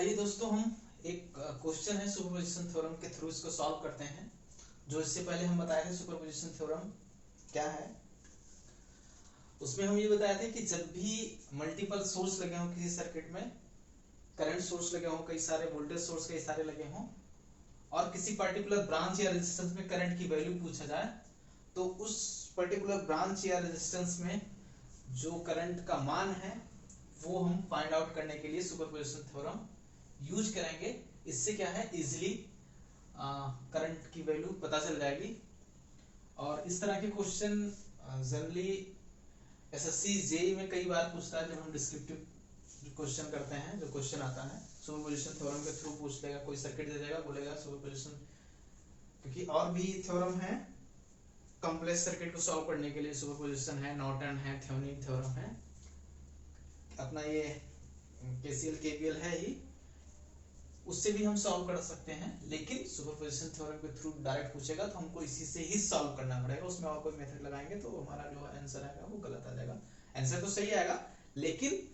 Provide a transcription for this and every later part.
आइए दोस्तों, हम एक क्वेश्चन है सुपरपोजिशन थ्योरम के थ्रू इसको सॉल्व करते हैं। जो इससे पहले हम बताए थे सुपरपोजिशन थ्योरम क्या है। उसमें हम ये बताए थे कि जब भी मल्टीपल सोर्स लगे हों किसी सर्किट में, करंट सोर्स लगे हों, कई सारे वोल्टेज सोर्स कई सारे लगे हों, और किसी पर्टिकुलर ब्रांच या रेजिस्टेंस में करंट की वैल्यू पूछा जाए, तो उस पर्टिकुलर ब्रांच या रेजिस्टेंस में जो करंट का मान है वो हम फाइंड आउट करने के लिए सुपरपोजिशन थ्योरम यूज करेंगे। इससे क्या है, इजिली करंट की वैल्यू पता चल जाएगी। और इस तरह के क्वेश्चन जनरली एसएससी जेईई में कई बार पूछता है। जब हम डिस्क्रिप्टिव क्वेश्चन करते हैं, जो क्वेश्चन आता है सुपरपोजिशन थ्योरम के थ्रू पूछ लेगा, कोई सर्किट दे देगा, बोलेगा सुपरपोजिशन, क्योंकि और भी थ्योरम है कॉम्प्लेक्स सर्किट को सॉल्व करने के लिए। सुपरपोजिशन है, नॉर्टन है, थेवेनिन थ्योरम है, अपना ये केसीएल केवीएल है ही, उससे भी हम सॉल्व कर सकते हैं। लेकिन सुपरपोजिशन थ्योरम के थ्रू डायरेक्ट पूछेगा तो हमको इसी से ही सॉल्व करना पड़ेगा। उसमें और कोई मेथड लगाएंगे तो हमारा जो आंसर आएगा वो गलत आ जाएगा। आंसर तो सही आएगा, लेकिन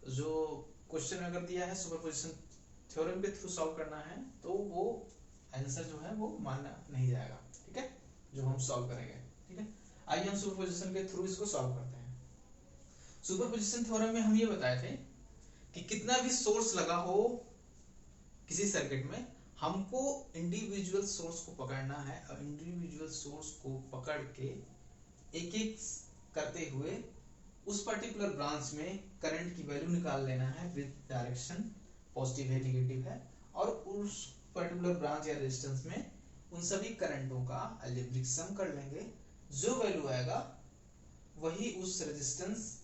जो क्वेश्चन अगर दिया है सुपरपोजिशन थ्योरम के थ्रू सॉल्व करना है तो वो आंसर जो है वो माना नहीं जाएगा। ठीक है, जो हम सॉल्व करेंगे। ठीक है, आइए हम सुपरपोजिशन के थ्रू इसको सॉल्व करते हैं। सुपरपोजिशन थ्योरम में हम ये बताए थे कि कितना भी सोर्स लगा हो किसी सर्किट में, हमको इंडिविजुअल सोर्स को पकड़ना है और इंडिविजुअल सोर्स को पकड़ के एक एक करते हुए उस पर्टिकुलर ब्रांच में करंट की वैल्यू निकाल लेना है विद डायरेक्शन, पॉजिटिव है नेगेटिव है, और उस पर्टिकुलर ब्रांच या रेजिस्टेंस में उन सभी करंटों का अलजेब्रिक सम कर लेंगे। जो वैल्यू आएगा वही उस रेजिस्टेंस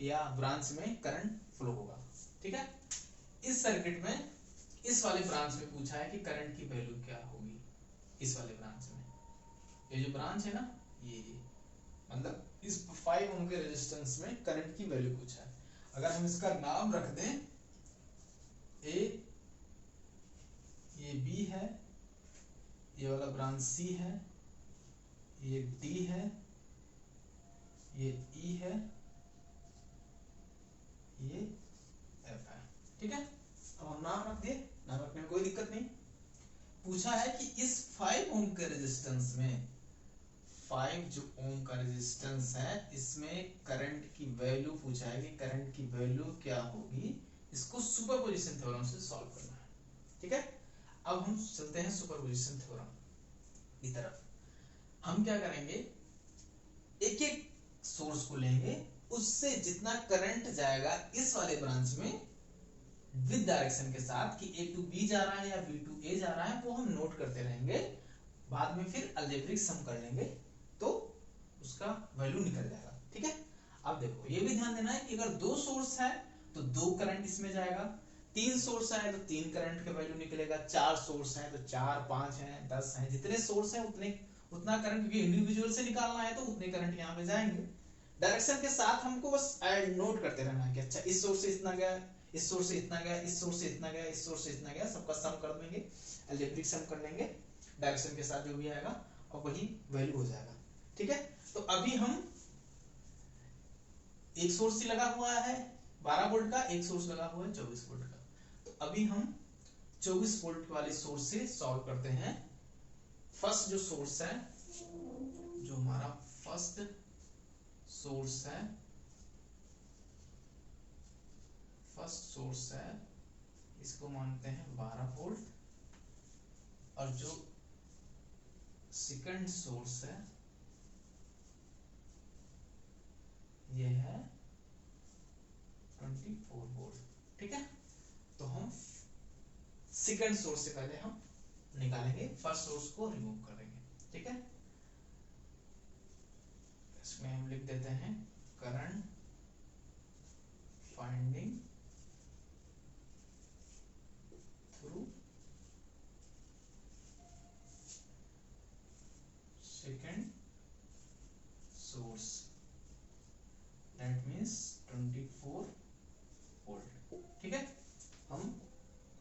या ब्रांच में करंट फ्लो होगा। ठीक है, इस सर्किट में इस वाले ब्रांच में पूछा है कि करंट की वैल्यू क्या होगी। इस वाले ब्रांच में, ये जो ब्रांच है ना, ये मतलब इस 5 ओम के रेजिस्टेंस में करंट की वैल्यू पूछा है। अगर हम इसका नाम रख दें, ए, ये बी है, ये वाला ब्रांच सी है, ये डी है, ये ई है, ये एफ है। ठीक है, अब हम नाम रख दिए, नाम रखने में कोई दिक्कत नहीं। पूछा है कि इस 5 ओम के रेजिस्टेंस में, 5 जो ओम का रेजिस्टेंस है, इसमें करंट की वैल्यू पूछा है कि करंट की वैल्यू क्या होगी। इसको सुपरपोजिशन थ्योरम से सॉल्व करना है। ठीक है, अब हम चलते हैं सुपरपोजिशन थ्योरम की तरफ। हम क्या करेंगे, एक एक सोर्स को लेंगे, उससे जितना करंट जाएगा इस वाले ब्रांच में विद डायरेक्शन के साथ कि ए टू बी जा रहा है या बी टू ए जा रहा है, वो हम नोट करते रहेंगे। बाद में फिर अलजेब्रिक सम कर लेंगे तो उसका वैल्यू निकल जाएगा। ठीक है, अब देखो ये भी ध्यान देना है कि अगर 2 सोर्स है तो 2 करंट इसमें जाएगा, 3 सोर्स है तो 3 करंट का वैल्यू निकलेगा, 4 सोर्स है तो 4, 5 है, 10 है, जितने सोर्स है उतना करंट, क्योंकि इंडिविजुअल से निकालना है तो उतने करंट यहाँ पे जाएंगे। डायरेक्शन के साथ हमको बस ऐड नोट करते रहना है कि अच्छा इस सोर्स से इतना गया, इस सोर्स से इतना गया, इस सोर्स से इतना गया, इस सोर्स से इतना गया, सबका सम कर देंगे, अलजेब्रिक सम कर लेंगे डायरेक्शन के साथ जो भी आएगा, और वही वैल्यू हो जाएगा। ठीक है, तो अभी हम एक सोर्स ही लगा हुआ है 12 वोल्ट का, एक सोर्स लगा हुआ है 24 वोल्ट का। तो अभी हम 24 वोल्ट वाले सोर्स से सॉल्व करते हैं। फर्स्ट जो सोर्स है, जो हमारा फर्स्ट सोर्स है, इसको मानते हैं 12 वोल्ट, और जो सेकंड सोर्स है ये है 24 वोल्ट। ठीक है, तो हम सेकंड सोर्स से पहले हम निकालेंगे, फर्स्ट सोर्स को रिमूव करेंगे। ठीक है, इसमें हम लिख देते हैं current finding through second source, that means 24 volt. ठीक है, हम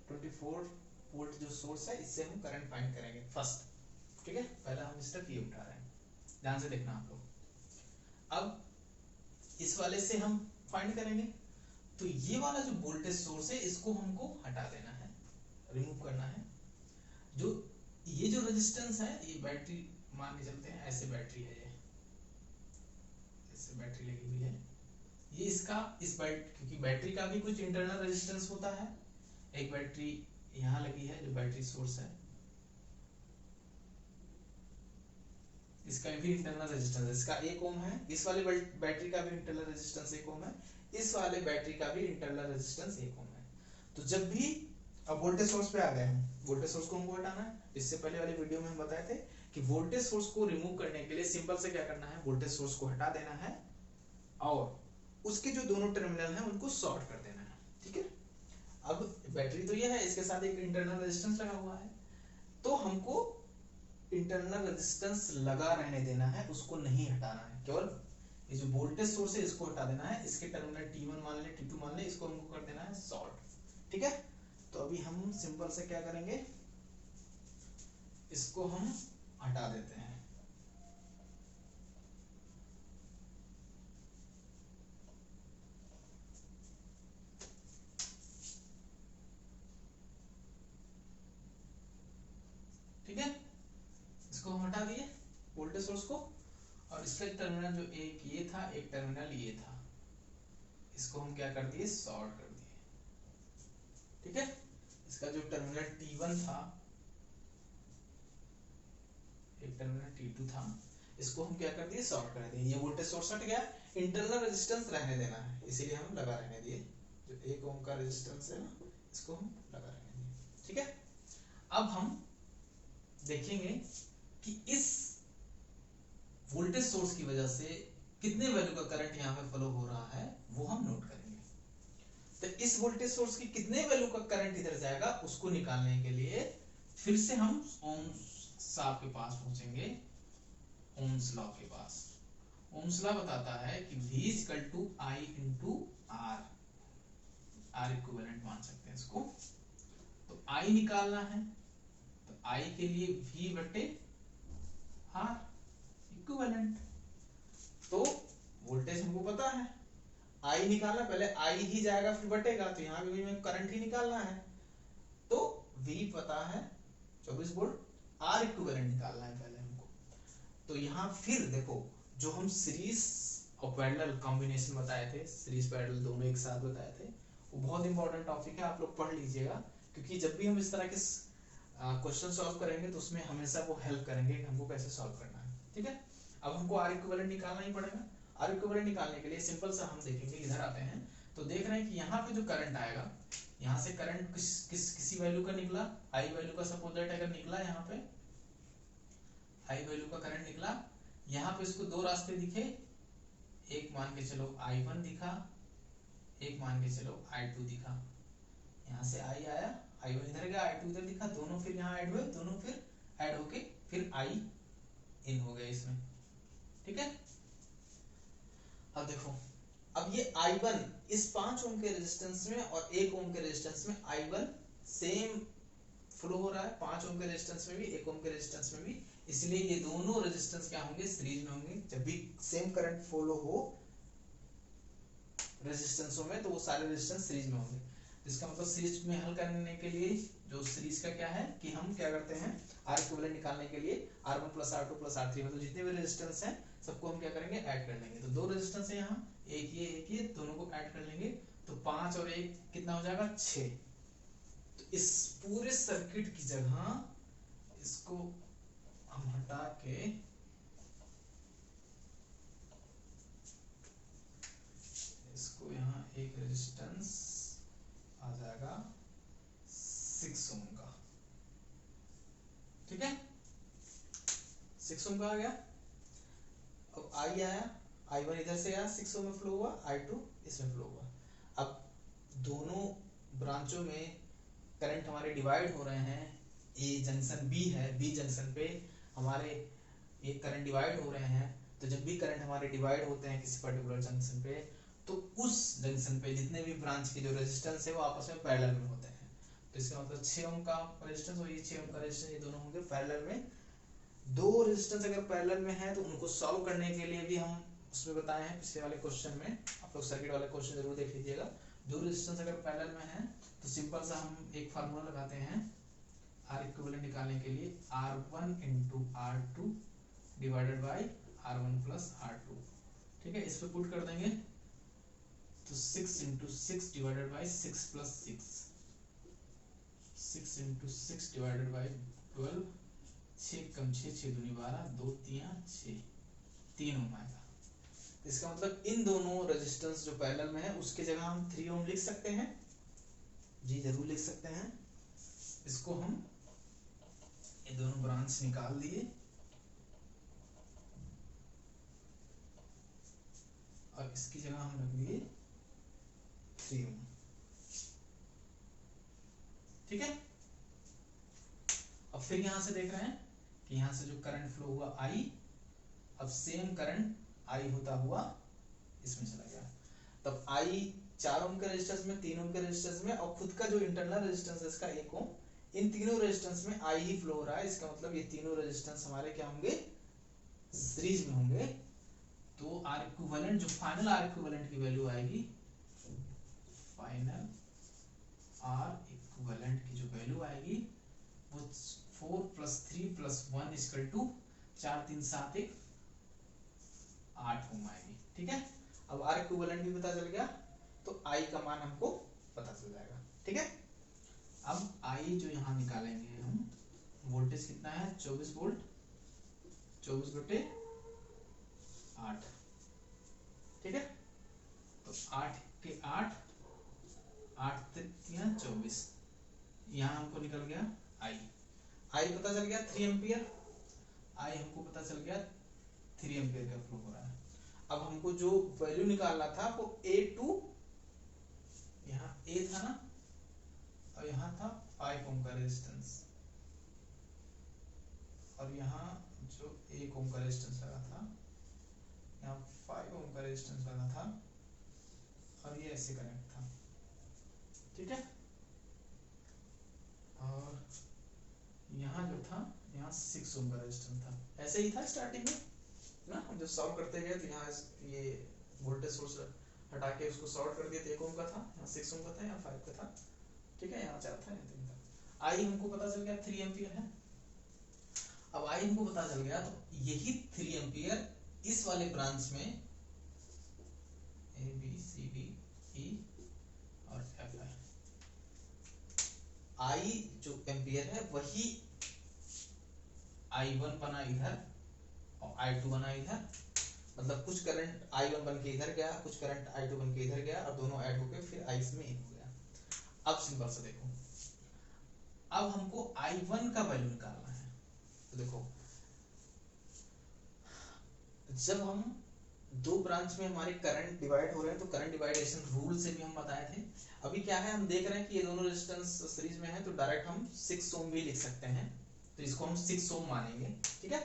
24 वोल्ट जो सोर्स है इससे हम करंट फाइंड करेंगे फर्स्ट। ठीक है, पहला हम स्टेप ये उठा रहे हैं, ध्यान से देखना आप लोग। अब इस वाले से हम फाइंड करेंगे, तो ये वाला जो वोल्टेज सोर्स है इसको हमको हटा देना है। रिमूव करना है। जो ये जो रेजिस्टेंस है ये बैटरी मान के चलते हैं, ऐसे बैटरी है, ये ऐसे बैटरी लगी हुई है, ये इसका क्योंकि बैटरी का भी कुछ इंटरनल रेजिस्टेंस होता है। एक बैटरी यहाँ लगी है जो बैटरी सोर्स है, इसका भी इंटरनल रेजिस्टेंस, इसका 1 ओम है, इस वाले बैटरी का भी इंटरनल रेजिस्टेंस 1 ओम है, इस वाले बैटरी का भी इंटरनल रेजिस्टेंस 1 ओम है। तो जब भी अब वोल्टेज सोर्स पे आ गए हम, वोल्टेज सोर्स को हमको हटाना है। इससे पहले वाली वीडियो में हम बताए थे कि वोल्टेज सोर्स को रिमूव करने के लिए सिंपल से क्या करना है, वोल्टेज सोर्स को हटा देना है और उसके जो दोनों टर्मिनल हैं उनको शॉर्ट कर देना है। ठीक है, अब बैटरी तो ये है, इसके साथ एक इंटरनल रेजिस्टेंस लगा हुआ है, तो हमको इंटरनल रेजिस्टेंस लगा रहने देना है, उसको नहीं हटाना है। केवल ये जो वोल्टेज सोर्स है इसको हटा देना है, इसके टर्मिनल T1 मान ले, T2 मान ले, इसको हमको कर देना है शॉर्ट। ठीक है, तो अभी हम सिंपल से क्या करेंगे, इसको हम हटा देते हैं। ठीक है, इसको हम हटा दिए वोल्टेज सोर्स को, और इसका टर्मिनल जो एक ये था, एक टर्मिनल ये था, इसको हम क्या कर दिए, शॉर्ट कर दिए। ठीक है, इसका जो टर्मिनल T1 था, एक टर्मिनल T2 था, इसको हम क्या कर दिए, शॉर्ट कर दिए। ये वोल्टेज सोर्स हट गया, इंटरनल रेजिस्टेंस रहने देना है, इसीलिए हम लगा रहने दिए। जो 1 ओम का रेजिस्टेंस है ना, इसको हम लगा रहने दिए। ठीक है, अब हम देखेंगे कि इस वोल्टेज सोर्स की वजह से कितने वैल्यू का करंट यहाँ पे फ्लो हो रहा है, वो हम नोट करेंगे। तो इस वोल्टेज सोर्स की कितने वैल्यू का करंट इधर जाएगा, उसको निकालने के लिए फिर से हम ओम्स साहब के पास पहुंचेंगे, ओम्स लॉ के पास। ओम्स लॉ बताता है कि V = I × R, R equivalent मान सकते हैं इसको। तो I निकालना है, तो I के लिए V/R इक्विवेलेंट। तो वोल्टेज हमको पता है, I निकालना, पहले I ही जाएगा फिर बटेगा, तो यहाँ भी हमें करंट ही निकालना है। तो V पता है 24 वोल्ट, R इक्विवेलेंट निकालना है पहले हमको। तो यहाँ फिर देखो, जो हम सीरीज और पैरेलल कॉम्बिनेशन बताए थे, सीरीज पैरेलल दोनों एक साथ बताए थे, वो बहुत इंपॉर्टेंट टॉपिक है, आप लोग पढ़ लीजिएगा, क्योंकि जब भी हम इस तरह के क्वेश्चन सॉल्व करेंगे तो उसमें हमेशा वो हेल्प करेंगे कि हमको कैसे सॉल्व करना है। ठीक है, अब हमको R इक्विवेलेंट निकालना ही पड़ेगा। R इक्विवेलेंट निकालने के लिए सिंपल सा हम देखेंगे, इधर आते हैं तो देख रहे हैं कि यहाँ पे जो करंट आएगा, यहाँ से करंट किसी वैल्यू का निकला, I वैल्यू का सपोज दैट अगर निकला, यहाँ पे I वैल्यू का करंट निकला, यहाँ पे इसको दो रास्ते दिखे, एक मान के चलो I1 दिखा, एक मान के चलो I2 दिखा। यहाँ से I आया, I1 इधर गया, I2 इधर दिखा, दोनों फिर यहाँ ऐड हुए, दोनों फिर ऐड होके फिर I इन हो गया इसमें। ठीक है, अब देखो, अब ये I1 इस 5 ओम के रेजिस्टेंस में और 1 ओम के रेजिस्टेंस में I1 सेम फ्लो हो रहा है, 5 ओम के रेजिस्टेंस में भी, 1 ओम के रेजिस्टेंस में भी, इसलिए ये दोनों रेजिस्टेंस क्या होंगे, सीरीज में होंगे। जब भी सेम करंट फ्लो हो रेजिस्टेंसों में, तो वो सारे रेजिस्टेंस सीरीज में होंगे। इसका मतलब सीरीज में हल करने के लिए जो सीरीज का क्या है कि हम क्या करते हैं, R इक्विवेलेंट निकालने के लिए R1 + R2 + R3, मतलब जितने भी रेजिस्टेंस हैं सबको हम क्या करेंगे, ऐड कर लेंगे। तो दो रेजिस्टेंस है यहाँ, एक ये, दोनों को ऐड कर लेंगे, तो 5 और 1 कितना हो जाएगा, 6। तो इस पूरे सर्किट की जगह इसको हम हटा के इसको यहाँ एक रेजिस्टेंस आ जाएगा 6 ओम का। ठीक है, 6 ओम का आ गया। अब I आया, I1 इधर से आया, 6 ओम में फ्लो हुआ, I2 इसमें फ्लो हुआ। अब दोनों ब्रांचों में करंट हमारे डिवाइड हो रहे हैं, ये जंक्शन B है, B जंक्शन पे हमारे ये करंट डिवाइड हो रहे हैं। तो जब भी करंट हमारे डिवाइड होते हैं किसी पर्टिकुलर जंक्शन पे, तो उस जंक्शन पे जितने भी ब्रांच के जो रेजिस्टेंस है वो आपस में पैरेलल में होते हैं। तो इसका मतलब 6 ओम का रेजिस्टेंस और ये 6 ओम का रेजिस्टेंस, ये दोनों होंगे पैरेलल में। दो रेजिस्टेंस अगर पैरेलल में है तो उनको सॉल्व करने के लिए भी हम उसमें बताए हैं पिछले वाले क्वेश्चन में, आप लोग सर्किट वाले क्वेश्चन जरूर देख लीजिएगा। दो रेजिस्टेंस अगर पैरेलल में है तो सिंपल सा हम एक फार्मूला लगाते हैं आर इक्विवेलेंट निकालने के लिए, R1 into R2 divided by R1 plus R2। ठीक है, इस पे पुट कर देंगे तो 6 into 6 divided by 6 plus 6, 6 into 6 divided by 12, 6 कम 6, 6 दूनी 12, 2 3 6, 3 ओम आएगा। इसका मतलब इन दोनों रेजिस्टेंस जो पैरेलल में है उसके जगह हम 3 ओम लिख सकते हैं, जी जरूर लिख सकते हैं। इसको हम ये दोनों ब्रांच निकाल दिए और इसकी जगह हम रख दिए 3 ओम। ठीक है, अब फिर यहां से देख रहे हैं कि यहां से जो करंट फ्लो हुआ I, अब सेम करंट I होता हुआ इसमें चला गया, तब I 4 ओम के रेजिस्टेंस में, 3 ओम के रेजिस्टेंस में और खुद का जो इंटरनल रेजिस्टेंस है इसका 1 ओम, इन तीनों रेजिस्टेंस में I ही फ्लो हो रहा है। इसका मतलब ये तीनों रेजिस्टेंस हमारे क्या होंगे, सीरीज में होंगे। तो R इक्विवेलेंट जो फाइनल R इक्विवेलेंट की वैल्यू आएगी, फाइनल R इक्विवेलेंट की जो वैल्यू आएगी वो 4 प्लस 3 प्लस 1 इक्वल टू 4 3 7 1 8 ओम आएगी। ठीक है, अब R इक्विवेलेंट भी पता चल गया तो I का मान हमको पता चल जाएगा। ठीक है, अब I जो यहाँ निकालेंगे हम, वोल्टेज कितना है 24 वोल्ट, 24 बटे 8। ठीक है, तो 8 के 8, 8 3 24, यहाँ हमको निकल गया I पता चल गया 3 एम्पियर, I हमको पता चल गया 3 एम्पियर का फ्लो हो रहा है। अब हमको जो वैल्यू निकालना था वो A2, यहाँ A था ना और यहाँ था 5 ओम का रेजिस्टेंस, और यहाँ जो 1 ओम का रेजिस्टेंस लगा था, यहाँ 5 ओम का रेजिस्टेंस लगा था और ये ऐसे कनेक्ट था। ठीक है, और यहाँ जो था, यहाँ 6 ओम का रेजिस्टेंस था, ऐसे ही था स्टार्टिंग में ना, जब सॉल्व करते गए तो यहाँ ये वोल्टेज सोर्स हटा के उसको सॉल्व कर दिया तो 1 ओम का था, यहाँ 6 ओम का था, यहाँ 5 का था। ठीक है, यहाँ 4 था, यहाँ 3 था। I हमको पता चल गया 3 एम्पियर है। अब I हमको पता चल गया तो यही 3 एम्पियर इस वाले ब्रांच में A B C D E और F है। I जो एम्पियर है वही I1 बना इधर और I2 बना इधर, मतलब कुछ करंट I1 बन के इधर गया, कुछ करंट I2 बन के इधर गया और दोनों ऐड होके फिर I इसमें इन हो गया। अब सिंपल से देखो, अब हमको I1 का वैल्यू निकालना है। तो देखो, जब हम दो ब्रांच में हमारे करंट डिवाइड हो रहे हैं तो करंट डिवाइडेशन रूल से भी हम बताए थे। अभी क्या है, हम देख रहे हैं कि ये दोनों रेजिस्टेंस सीरीज में है तो डायरेक्ट हम 6 ओम भी लिख सकते हैं, तो इसको हम 6 ओम मानेंगे। ठीक है,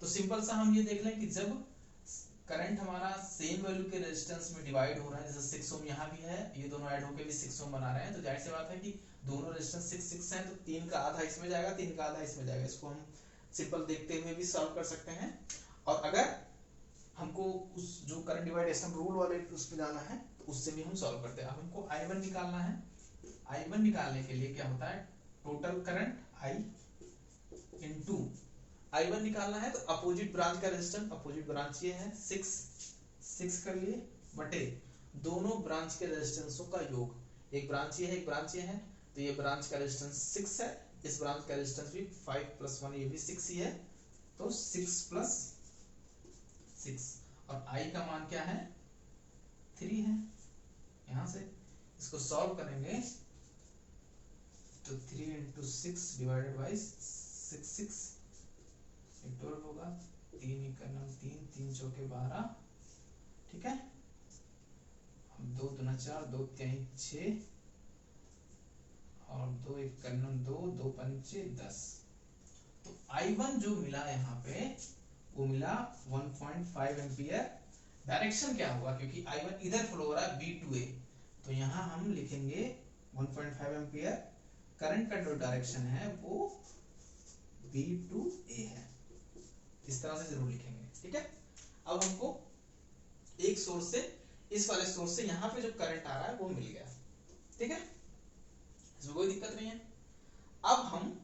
तो सिंपल सा हम ये देख लें कि जब करंट हमारा सेम वैल्यू के रेजिस्टेंस में डिवाइड हो रहा है, जैसे 6 ओम यहाँ भी है, ये दोनों ऐड होके भी 6 ओम बना रहे हैं, तो जाहिर सी बात है कि दोनों रेजिस्टेंस 6 6 हैं तो 3 का आधा इसमें जाएगा, 3 का आधा इसमें जाएगा। इसको हम सिंपल देखते हुए भी सॉल्व कर सकते हैं, और अगर हमको उस जो करंट डिवाइडेशन रूल वाले उस पे जाना है तो उससे भी हम सॉल्व करते हैं। अब हमको I1 निकालना है। I1 निकालने के लिए क्या होता है, total current I into I1 निकालना है तो अपोजिट ब्रांच का रेजिस्टेंस, अपोजिट ब्रांच ये है 6 कर लिए, बटे दोनों ब्रांच के रेजिस्टेंसों का योग। एक ब्रांच ये है, एक ब्रांच ये है, तो ये ब्रांच का रेजिस्टेंस 6 है, इस ब्रांच का रेजिस्टेंस भी 5 + 1 ये भी 6 ही है, तो 6 + 6, और I का मान क्या है 3 है। यहां से इसको सॉल्व करेंगे तो 3 × 6 डिवाइडेड बाई 6 12 होगा, 3 × 9 3, 3 × 4 12। ठीक है, 2 × 2 4, 2 × 3 6 और 2 × 1 9 2, 2 × 5 10। तो I1 जो मिला यहाँ पे वो मिला 1.5 एम्पियर। डायरेक्शन क्या होगा, क्योंकि I1 इधर फ्लो हो रहा है B2A, तो यहाँ हम लिखेंगे 1.5 एम्पियर। करंट का जो डायरेक्शन है वो B2A है, इस तरह से जरूर लिखेंगे। ठीक है, अब हमको एक सोर्स से इस वाले सोर्स से यहाँ पे जो करंट आ रहा है वो मिल गया। ठीक है, इसमें कोई दिक्कत नहीं है। अब हम,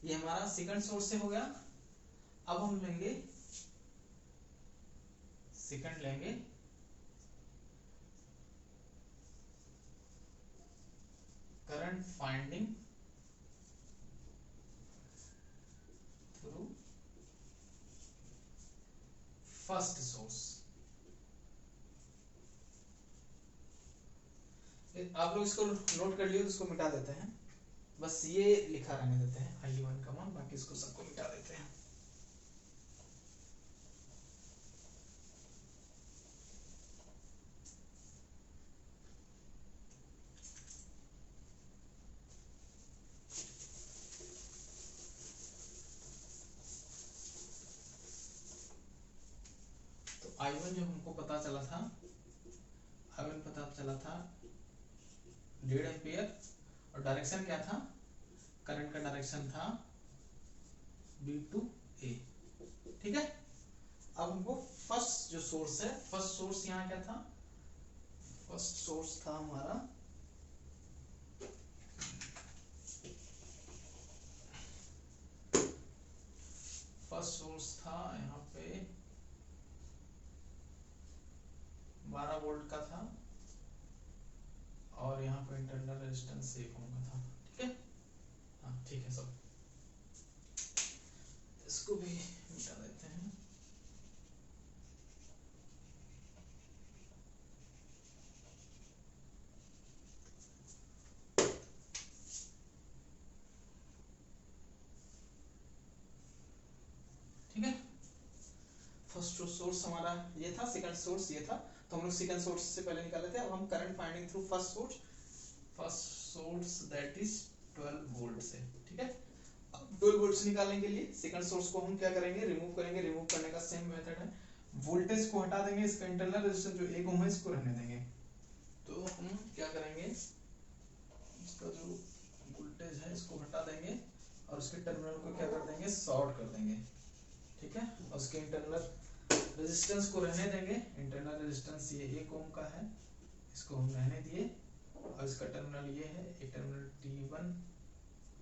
ये हमारा सेकंड सोर्स से हो गया। अब हम लेंगे सेकंड, लेंगे current finding through first source. आप लोग इसको नोट कर लिए तो इसको मिटा देते हैं, बस ये लिखा रहने देते हैं I1 का मान, बाकी इसको सबको मिटा देते हैं। तो I1 जो हमको पता चला था, I1 पता चला था 1.5 एम्पियर, और डायरेक्शन क्या था, करंट का डायरेक्शन था B to A। ठीक है, अब हमको फर्स्ट जो सोर्स है, फर्स्ट सोर्स यहाँ क्या था, फर्स्ट सोर्स था हमारा यहाँ पे 12 वोल्ट का था, और यहाँ पे इंटरनल रेजिस्टेंस 1 ओम का था। ठीक है, हाँ ठीक है सब, इसको भी मिटा देते हैं। ठीक है, फर्स्ट सोर्स हमारा ये था, सेकंड सोर्स ये था, तो हम लोग सेकंड सोर्स से पहले निकाले थे। अब हम current finding through first source that is 12 volt से। ठीक है, अब 12 वोल्ट से निकालने के लिए सेकंड सोर्स को हम क्या करेंगे, रिमूव करेंगे। रिमूव करने का सेम मेथड है, वोल्टेज को हटा देंगे, इसका इंटरनल रेजिस्टेंस जो 1 ओम है इसको रहने देंगे। तो हम क्या करेंगे, इसका जो वोल्टेज है इसको हटा देंगे, और उसके टर्मिनल को क्या कर देंगे, शॉर्ट कर देंगे। ठीक है, और उसके इंटरनल रेजिस्टेंस को रहने देंगे। इंटरनल रेजिस्टेंस ये 1 ओम का है, इसको हम रहने दिए, और इसका टर्मिनल ये है, एक टर्मिनल T1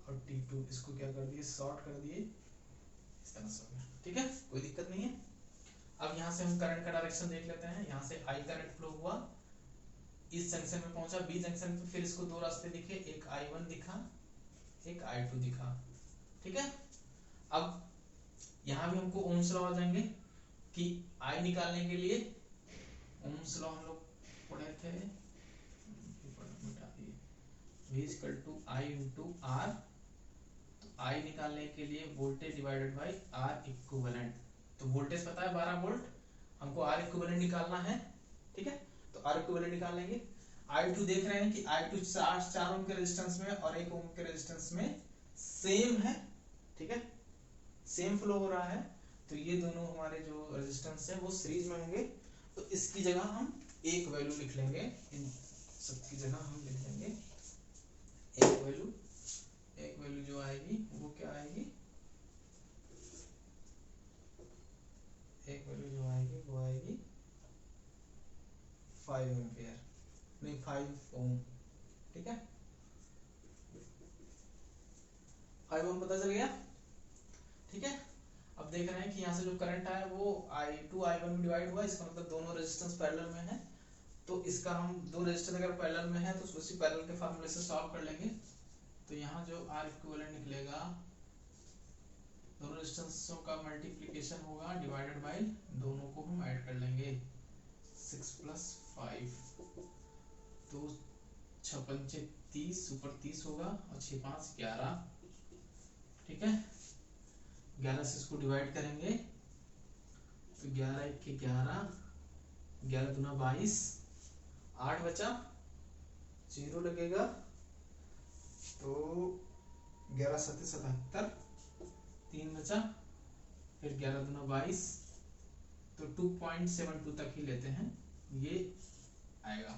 और T2, इसको क्या कर दिए, शॉर्ट कर दिए। इस तरह से हो गया। ठीक है, कोई दिक्कत नहीं है। अब यहाँ से हम करंट का डायरेक्शन देख लेते हैं। यहाँ से I करंट फ्लो हुआ, इस जंक्शन में पहुंचा, B जंक्शन पे, फिर इसको दो रास्ते दिखे, एक I1 दिखा, एक I2 दिखा। ठीक है, अब यहाँ भी हमको ओम्स लॉ आ जाएंगे कि I निकालने के लिए ओम्स लॉ हम लोग पढ़े थे, V equal to I into R। तो I निकालने के लिए voltage divided by R equivalent. तो वोल्टेज पता है 12 वोल्ट, हमको R इक्विवेलेंट निकालना है। ठीक है, तो R इक्विवेलेंट निकाल लेंगे। I2 देख रहे हैं कि I2 4 ओम के रेजिस्टेंस में और 1 ओम के रेजिस्टेंस में सेम है। ठीक है, सेम फ्लो हो रहा है, तो ये दोनों हमारे जो रेजिस्टेंस है वो सीरीज में होंगे। तो इसकी जगह हम एक वैल्यू लिख लेंगे, इन सबकी जगह हम लिख लेंगे एक वैल्यू जो आएगी वो क्या आएगी, एक वैल्यू जो आएगी वो आएगी 5 एम्पियर, नहीं 5 ओम। ठीक है, 5 ओम पता चल गया। ठीक है, अब देख रहे हैं कि यहाँ से जो करंट आया वो I2 I1 में डिवाइड हुआ, इसका मतलब दोनों रेजिस्टेंस पैरेलल में है। तो इसका हम दो रेजिस्टेंस अगर पैरेलल में है तो उसी पैरेलल के फार्मूले से सॉल्व कर लेंगे। तो यहाँ जो R इक्विवेलेंट निकलेगा, दोनों रेजिस्टेंसों का मल्टीप्लिकेशन होगा डिवाइडेड बाय, दोनों को हम ऐड कर लेंगे, 6 + 5, तो 6 × 5 = 30, ऊपर 30 होगा, और 6 × 5 = 11। ठीक है, 11 से इसको डिवाइड करेंगे तो 11 × 1 = 11, 11 × 2 = 22, 8 बचा, 0 लगेगा, तो 11 × 7 = 77, 3 बचा, फिर 11 × 2 = 22, तो 2.72 तक ही लेते हैं, ये आएगा।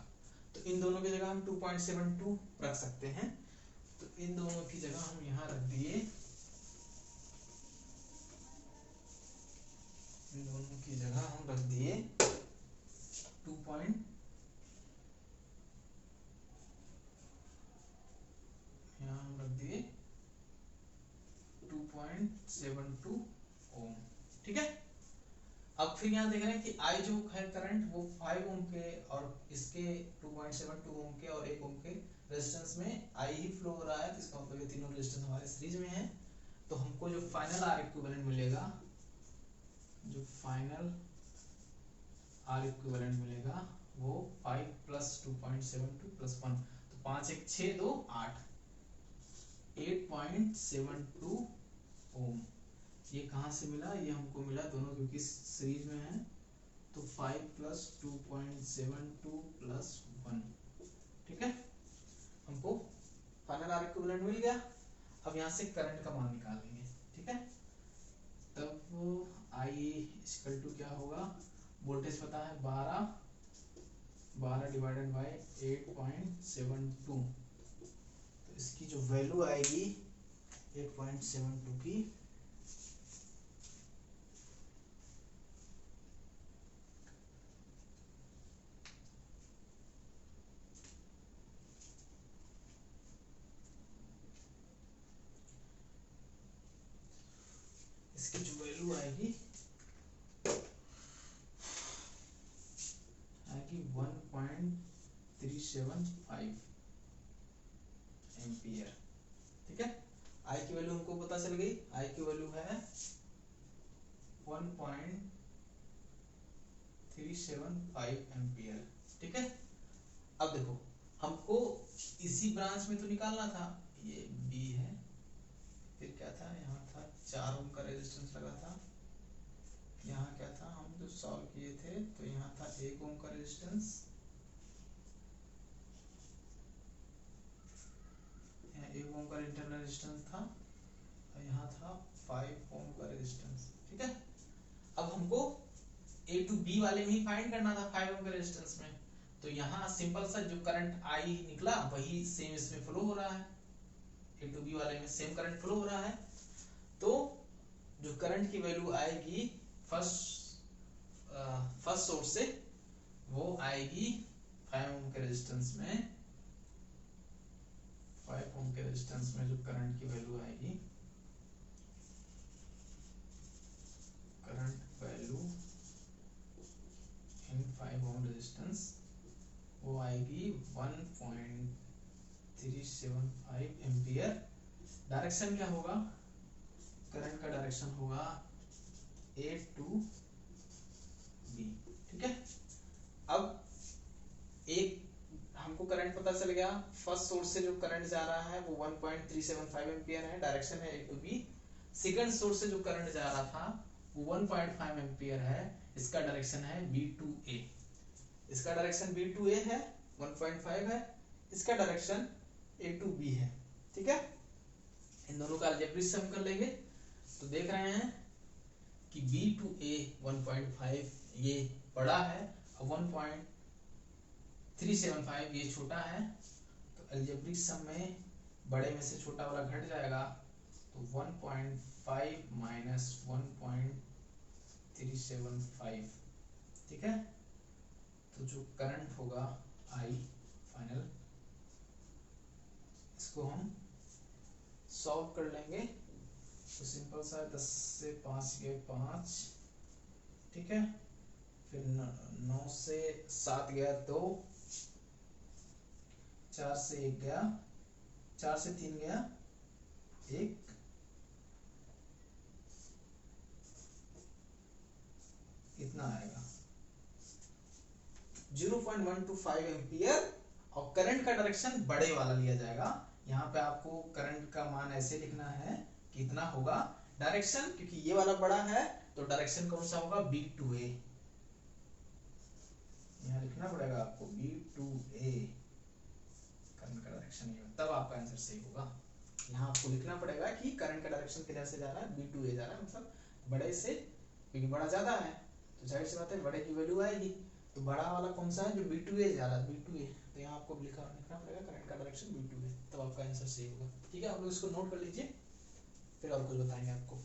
तो इन दोनों की जगह हम 2.72 रख सकते हैं। तो इन दोनों की जगह हम यहाँ रख दिए, इन दोनों की जगह हम रख दिए 2 यहाँ हम रख दिए 2.72 ओम। ठीक है, अब फिर यहाँ देख रहे हैं कि I जो है करंट वो 5 ओम के और इसके 2.72 ओम के और 1 ओम के रेजिस्टेंस में I ही फ्लो हो रहा है, तो इसका मतलब ये तीनों रेजिस्टेंस हमारे सीरीज में है। तो हमको जो फाइनल आर इक्विवेलेंट मिलेगा, जो फाइनल आर इक्विवेलेंट मिलेगा वो 5 प्लस 2.72 प्लस 1, तो 5 1 6 2 8 8.72 ओम। ये कहाँ से मिला? ये हमको मिला दोनों क्योंकि सीरीज में है, तो 5 प्लस 2.72 प्लस 1। ठीक है, हमको फाइनल आर इक्विवेलेंट मिल गया। अब यहाँ से करंट का मान निकालेंगे। ठीक है, तब I इक्वल टू क्या होगा? वोल्टेज पता है 12 डिवाइडेड बाय 8.72, तो इसकी जो वैल्यू आएगी 8.72 की, इसकी जो वैल्यू आएगी 1.375 एम्पियर। ठीक है, I की वैल्यू हमको पता चल गई, I की वैल्यू है 1.375 एम्पियर। ठीक है, अब देखो हमको इसी ब्रांच में तो निकालना था, ये B है, फिर क्या था, यहाँ था 4 ओम का रेजिस्टेंस लगा था, यहाँ क्या था, हम जो सॉल्व किए थे तो यहाँ था 1 ओम का रेजिस्टेंस, यहाँ 1 ओम का इंटरनल रेजिस्टेंस था, और यहाँ था 5 ओम का रेजिस्टेंस। ठीक है, अब हमको A to B वाले में ही फाइंड करना था 5 ओम के रेजिस्टेंस में, तो यहाँ सिंपल सा जो करंट I निकला वही सेम इसमें फ्लो हो रहा है, A to B वाले में सेम करंट फ्लो हो रहा है। तो जो करंट की वैल्यू आएगी फर्स्ट सोर्स से वो आएगी 5 ओम के रेजिस्टेंस में, 5 ओम के रेजिस्टेंस में जो करंट की वैल्यू आएगी, current value in 5 ohm resistance वो आएगी 1.375 एम्पियर। डायरेक्शन क्या होगा? करंट का डायरेक्शन होगा A to B। ठीक है, अब एक हमको करंट पता चल गया, फर्स्ट सोर्स से जो करंट जा रहा है वो 1.375 एम्पियर है, डायरेक्शन है A to B। Second source से जो करंट जा रहा था वो 1.5 एम्पियर है, इसका डायरेक्शन है B to A, इसका डायरेक्शन B to A है, 1.5 है, इसका डायरेक्शन A to B है। ठीक है, इन दोनों का अलजेब्रिक सम कर लेंगे, तो देख रहे हैं कि B to A 1.5 ये बड़ा है और 1.375 ये छोटा है, तो अलजेब्रिक सम में बड़े में से छोटा वाला घट जाएगा, तो 1.5 माइनस 1.375। ठीक है, तो जो करंट होगा I फाइनल, इसको हम सॉल्व कर लेंगे, तो सिंपल सा 10 से 5 गए 5, ठीक है, फिर 9 से 7 गया 2, 4 से 1 गया, 4 से 3 गया 1, कितना आएगा 0.125 एम्पियर। और करंट का डायरेक्शन बड़े वाला लिया जाएगा, यहाँ पे आपको करंट का मान ऐसे लिखना है कितना होगा डायरेक्शन, क्योंकि ये वाला बड़ा है तो डायरेक्शन कौन सा होगा B to A, यहाँ लिखना पड़ेगा आपको B to A, करंट का डायरेक्शन ये, तब आपका आंसर सही होगा। यहाँ आपको लिखना पड़ेगा कि करंट का डायरेक्शन किधर से जा रहा है, B to A जा रहा है, मतलब बड़े से, क्योंकि बड़ा ज्यादा है तो जाहिर सी बात है बड़े की वैल्यू आएगी, तो बड़ा वाला कौन सा है जो B to A जा रहा है, B to A, तो यहाँ आपको लिखना पड़ेगा करंट का डायरेक्शन B to A, तब आपका आंसर सही होगा। ठीक है, आप लोग इसको नोट कर लीजिए, फिर और कुछ बताएंगे आपको।